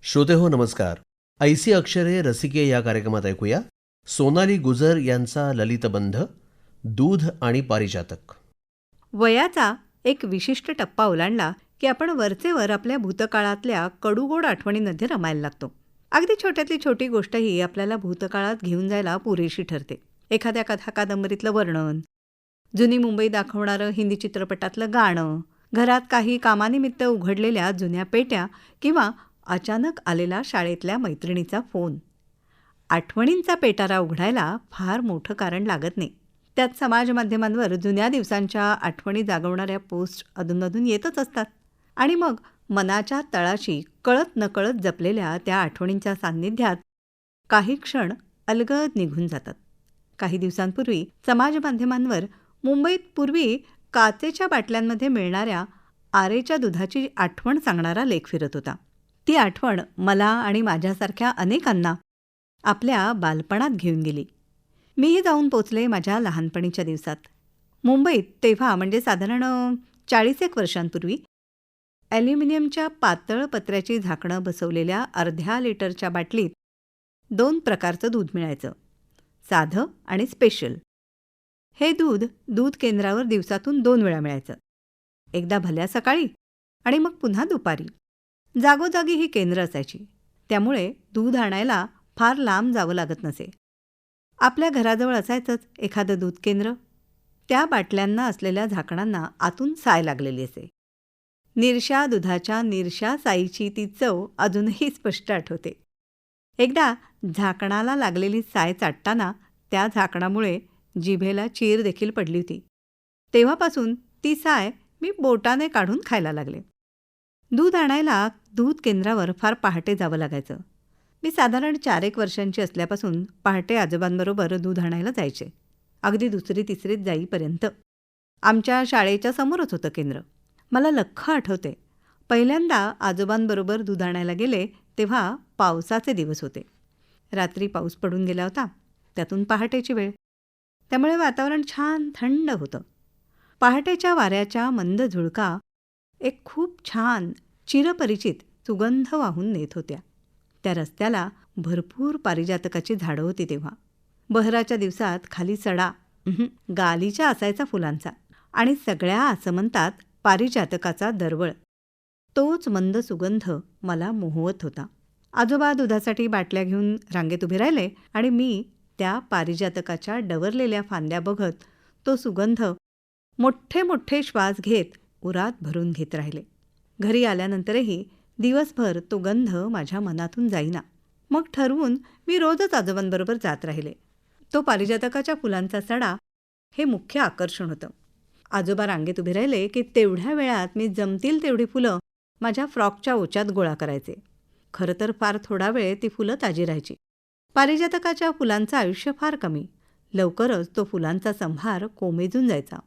श्रोते हो नमस्कार. ऐसी अक्षरे रसिके या कार्यक्रमात ऐकूया सोनाली गुजर यांचा ललितबंध दूध आणि पारिजातक. वयाचा एक विशिष्ट टप्पा ओलांडला की आपण वरचेवर आपल्या भूतकाळातल्या कडूगोड आठवणींमध्ये रमायला लागतो. अगदी छोट्यातली छोटी गोष्टही आपल्याला भूतकाळात घेऊन जायला पुरेशी ठरते. एखाद्या कथा कादंबरीतलं वर्णन, जुनी मुंबई दाखवणारं हिंदी चित्रपटातलं गाणं, घरात काही कामानिमित्त उघडलेल्या जुन्या पेट्या किंवा अचानक आलेला शाळेतल्या मैत्रिणीचा फोन. आठवणींचा पेटारा उघडायला फार मोठं कारण लागत नाही. त्यात समाज माध्यमांवर जुन्या दिवसांच्या आठवणी जागवणाऱ्या पोस्ट अधूनमधून येतच असतात. आणि मग मनाच्या तळाशी कळत नकळत जपलेल्या त्या आठवणींच्या सान्निध्यात काही क्षण अलगद निघून जातात. काही दिवसांपूर्वी समाज माध्यमांवर मुंबईत पूर्वी काचेच्या बाटल्यांमध्ये मिळणाऱ्या आरेच्या दुधाची आठवण सांगणारा लेख फिरत होता. ती आठवण मला आणि माझ्यासारख्या अनेकांना आपल्या बालपणात घेऊन गेली. मीही जाऊन पोचले माझ्या लहानपणीच्या दिवसात. मुंबईत तेव्हा म्हणजे साधारण 40 वर्षांपूर्वी ॲल्युमिनियमच्या पातळ पत्र्याची झाकणं बसवलेल्या अर्ध्या लिटरच्या बाटलीत 2 प्रकारचं दूध मिळायचं, साधं आणि स्पेशल. हे दूध केंद्रावर दिवसातून 2 वेळा मिळायचं, एकदा भल्या सकाळी आणि मग पुन्हा दुपारी. जागोजागी ही केंद्र असायची, त्यामुळे दूध आणायला फार लांब जावं लागत नसे. आपल्या घराजवळ असायचंच एखादं दूध केंद्र. त्या बाटल्यांना असलेल्या झाकणांना आतून साय लागलेली असे. निरशा दुधाच्या निरशा साईची ती चव अजूनही स्पष्ट आठवते. एकदा झाकणाला लागलेली साय चाटताना त्या झाकणामुळे जिभेला चीर देखील पडली होती. तेव्हापासून ती साय मी बोटाने काढून खायला लागले. दूध आणायला दूध केंद्रावर फार पहाटे जावं लागायचं. मी साधारण 4-1 वर्षांची असल्यापासून पहाटे आजोबांबरोबर दूध आणायला जायचे, अगदी 2री-3रीत जाईपर्यंत. आमच्या शाळेच्या समोरच होतं केंद्र. मला लख्ख आठवते, पहिल्यांदा आजोबांबरोबर दूध आणायला गेले तेव्हा पावसाचे दिवस होते. रात्री पाऊस पडून गेला होता, त्यातून पहाटेची वेळ, त्यामुळे वातावरण छान थंड होतं. पहाटेच्या वाऱ्याच्या मंद झुळका एक खूप छान चिरपरिचित सुगंध वाहून नेत होत्या. त्या रस्त्याला भरपूर पारिजातकाची झाडं होती तेव्हा. बहराच्या दिवसात खाली सडा गालीचा असायचा फुलांचा, आणि सगळ्या आसमंतात पारिजातकाचा दरवळ. तोच मंद सुगंध मला मोहवत होता. आजोबा दुधासाठी बाटल्या घेऊन रांगेत उभे राहिले आणि मी त्या पारिजातकाच्या डवरलेल्या फांद्या बघत तो सुगंध मोठे मोठे श्वास घेत उरात भरून घेत राहिले. घरी आल्यानंतरही दिवसभर तो गंध माझ्या मनातून जाईना. मग ठरवून मी रोजच आजोबांबरोबर जात राहिले. तो पारिजातकाच्या फुलांचा सडा हे मुख्य आकर्षण होतं. आजोबा रांगेत उभे राहिले की तेवढ्या वेळात मी जमतील तेवढी फुलं माझ्या फ्रॉकच्या ओच्यात गोळा करायचे. खरं तर फार थोडा वेळ ती फुलं ताजी राहायची. पारिजातकाच्या फुलांचं आयुष्य फार कमी. लवकरच तो फुलांचा संभार कोमेजून जायचा.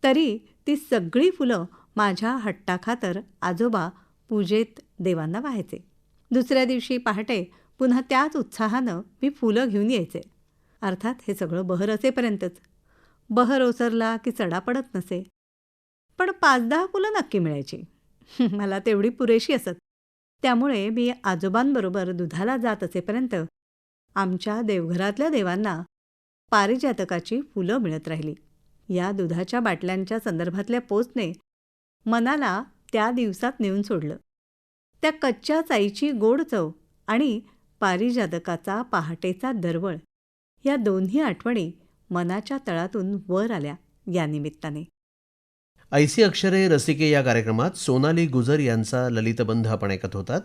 तरी ती सगळी फुलं माझ्या हट्टाखातर आजोबा पूजेत देवांना वाहायचे. दुसऱ्या दिवशी पहाटे पुन्हा त्याच उत्साहानं मी फुलं घेऊन यायचे. अर्थात हे सगळं बहर असेपर्यंतच. बहर ओसरला की सडा पडत नसे, पण 5-10 फुलं नक्की मिळायची. मला तेवढी पुरेशी असत. त्यामुळे मी आजोबांबरोबर दुधाला जात असेपर्यंत आमच्या देवघरातल्या देवांना पारिजातकाची फुलं मिळत राहिली. या दुधाच्या बाटल्यांच्या संदर्भातल्या पोस्टने मनाला त्या दिवसात नेऊन सोडलं. त्या कच्च्या साईची गोड चव आणि पारिजातकाचा पहाटेचा दरवळ, या दोन्ही आठवणी मनाच्या तळातून वर आल्या या निमित्ताने. ऐसी अक्षरे रसिके या कार्यक्रमात सोनाली गुजर यांचा ललितबंध आपण ऐकत होतात,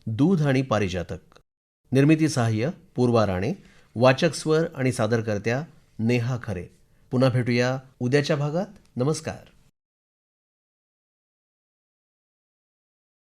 दूध आणि पारिजातक. निर्मिती सहाय्य पूर्वा राणे, वाचक स्वर आणि सादरकर्त्या नेहा खरे. पुन्हा भेटूया उद्याच्या भागात. नमस्कार.